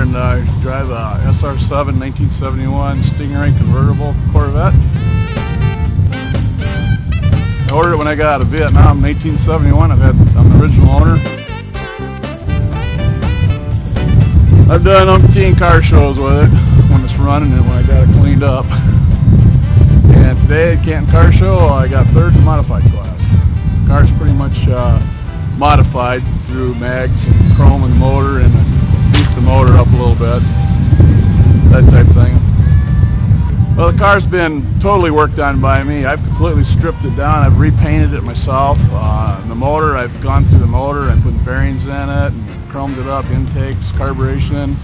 and I drive a SR7 1971 Stingray convertible Corvette. I ordered it when I got out of Vietnam in 1871. I'm the original owner. I've done umpteen car shows with it when it's running and when I got it cleaned up. And today at Canton Car Show, I got third in the modified class. The car's pretty much modified through mags and chrome in the motor and beefed the motor up a little bit, that type of thing. Well, the car's been totally worked on by me. I've completely stripped it down. I've repainted it myself. The motor, I've gone through the motor and put bearings in it and chromed it up, intakes, carburation.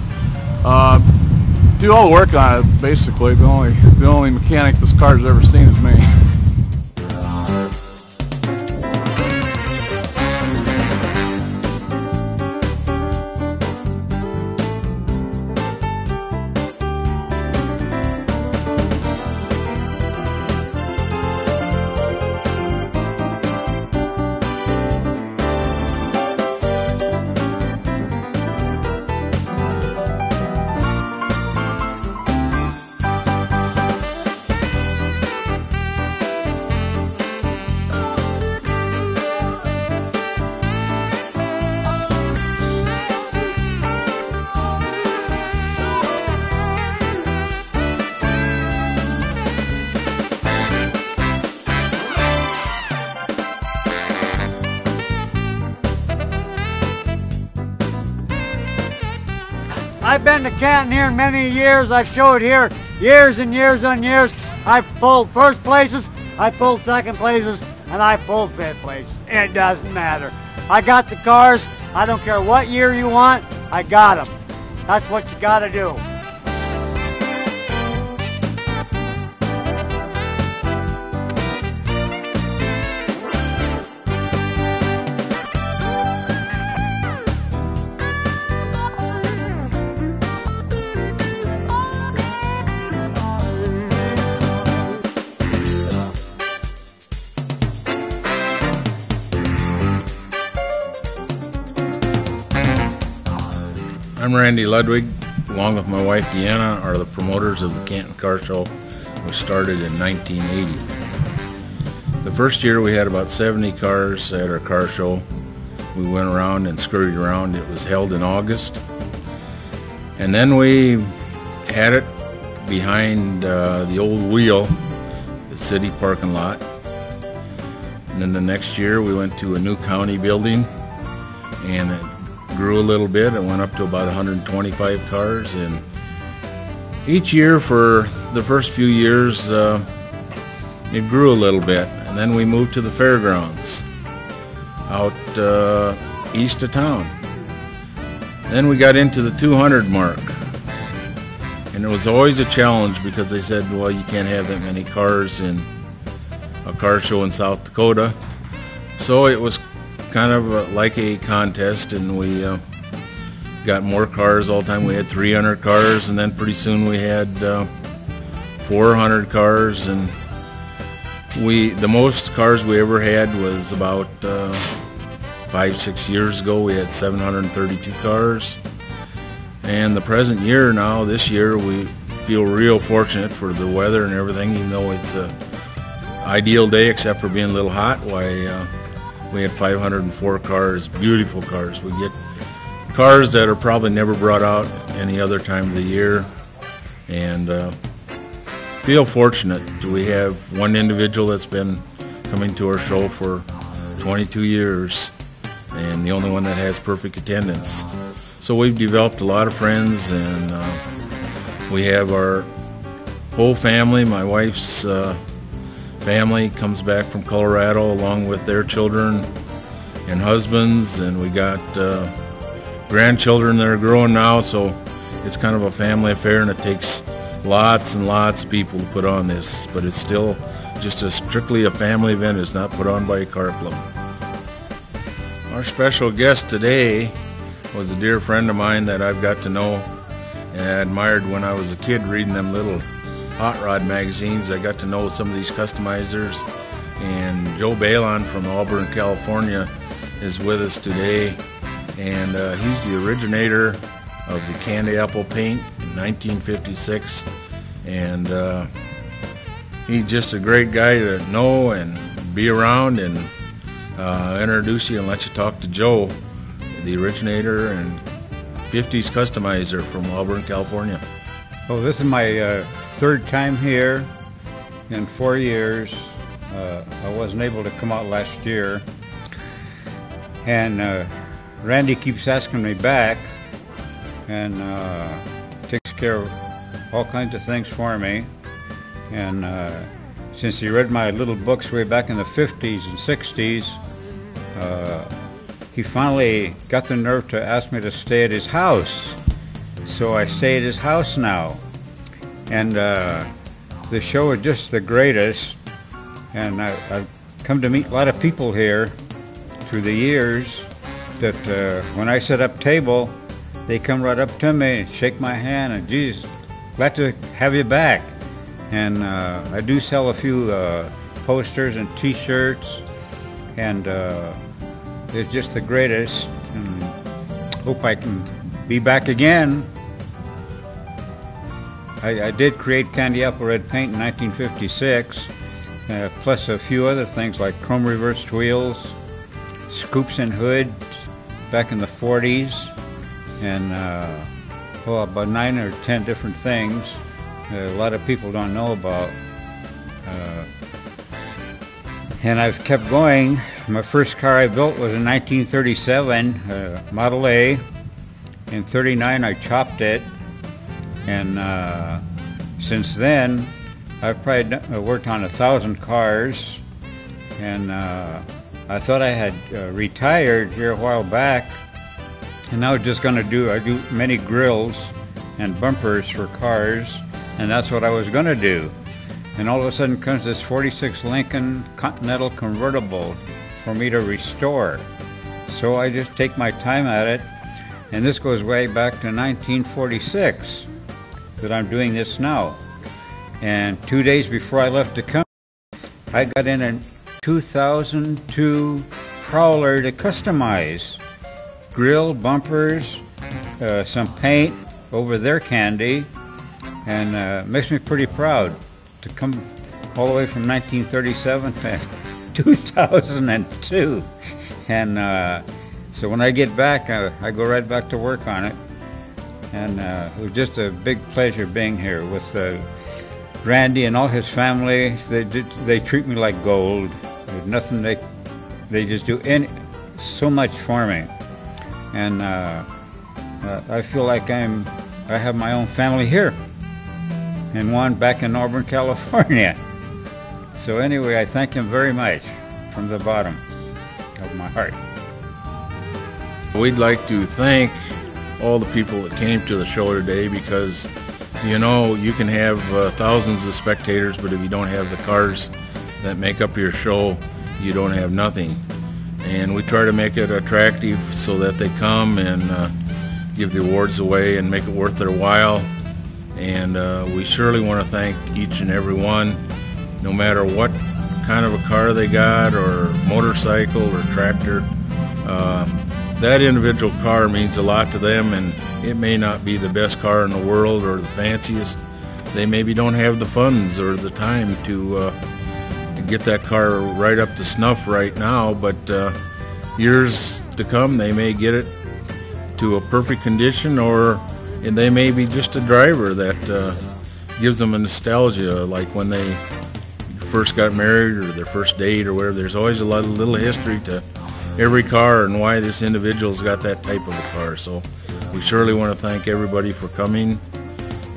Do all the work on it, basically. The only mechanic this car's ever seen is me. I've been to Canton here many years. I've showed here years and years and years. I've pulled first places, I pulled second places, and I pulled fifth places. It doesn't matter. I got the cars. I don't care what year you want. I got them. That's what you got to do. I'm Randy Ludwig, along with my wife Deanna, are the promoters of the Canton Car Show, which started in 1980. The first year we had about 70 cars at our car show. We went around and scurried around. It was held in August. And then we had it behind the old wheel, the city parking lot. And then the next year we went to a new county building, and it grew a little bit and went up to about 125 cars. And each year for the first few years it grew a little bit, and then we moved to the fairgrounds out east of town. Then we got into the 200 mark, and it was always a challenge because they said, well, you can't have that many cars in a car show in South Dakota. So it was kind of like a contest, and we got more cars all the time. We had 300 cars, and then pretty soon we had 400 cars, and the most cars we ever had was about 5-6 years ago. We had 732 cars, and the present year now, this year, we feel real fortunate for the weather and everything, even though it's a ideal day except for being a little hot. We had 504 cars, beautiful cars. We get cars that are probably never brought out any other time of the year, and feel fortunate. We have one individual that's been coming to our show for 22 years, and the only one that has perfect attendance. So we've developed a lot of friends, and we have our whole family. My wife's family comes back from Colorado along with their children and husbands, and we got grandchildren that are growing now, so it's kind of a family affair, and it takes lots and lots of people to put on this, but it's still just strictly a family event. It's not put on by a car club. Our special guest today was a dear friend of mine that I've got to know and I admired when I was a kid reading them little hot rod magazines. I got to know some of these customizers, and Joe Balon from Auburn, California is with us today, and he's the originator of the candy apple paint in 1956, and he's just a great guy to know and be around, and introduce you and let you talk to Joe, the originator and 50s customizer from Auburn, California. Oh, this is my third time here in 4 years. I wasn't able to come out last year, and Randy keeps asking me back, and takes care of all kinds of things for me. And since he read my little books way back in the 50s and 60s, he finally got the nerve to ask me to stay at his house. So I stay at his house now. And the show is just the greatest. And I've come to meet a lot of people here through the years that when I set up table, they come right up to me and shake my hand and, geez, glad to have you back. And I do sell a few posters and t-shirts, and it's just the greatest, and hope I can be back again. I did create candy apple red paint in 1956, plus a few other things like chrome reversed wheels, scoops and hoods back in the 40s, and about 9 or 10 different things a lot of people don't know about. And I've kept going. My first car I built was in 1937, Model A. In 39 I chopped it, and since then I've probably worked on 1,000 cars, and I thought I had retired here a while back, and I was just going to do many grills and bumpers for cars, and that's what I was going to do. And all of a sudden comes this 46 Lincoln Continental convertible for me to restore. So I just take my time at it, and this goes way back to 1946 that I'm doing this now. And 2 days before I left the company, I got in a 2002 Prowler to customize. Grill, bumpers, some paint over their candy, and makes me pretty proud to come all the way from 1937 to 2002. And so when I get back, I go right back to work on it. And it was just a big pleasure being here with Randy and all his family. They treat me like gold. There's nothing they just do so much for me. And I feel like I have my own family here, and one back in Auburn, California. So anyway, I thank him very much from the bottom of my heart. We'd like to thank all the people that came to the show today, because you know, you can have thousands of spectators, but if you don't have the cars that make up your show, you don't have nothing. And we try to make it attractive so that they come and give the awards away and make it worth their while. And we surely want to thank each and every one, no matter what kind of a car they got, or motorcycle or tractor. That individual car means a lot to them, and it may not be the best car in the world or the fanciest. They maybe don't have the funds or the time to get that car right up to snuff right now, but years to come they may get it to a perfect condition, and they may be just a driver that gives them a nostalgia, like when they first got married or their first date or whatever. There's always a little history to every car and why this individual's got that type of a car. So we surely want to thank everybody for coming,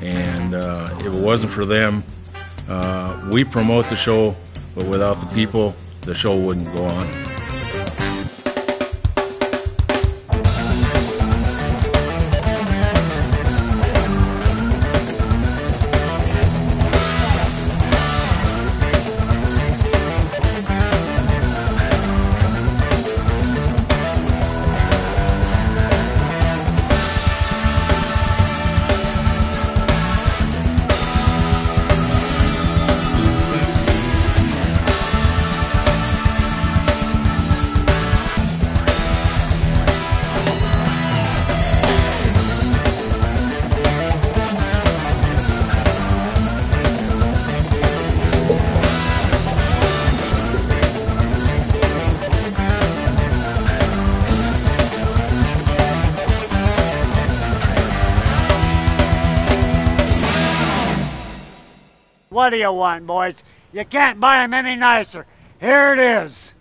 and if it wasn't for them, we promote the show, but without the people, the show wouldn't go on. What do you want, boys? You can't buy them any nicer. Here it is.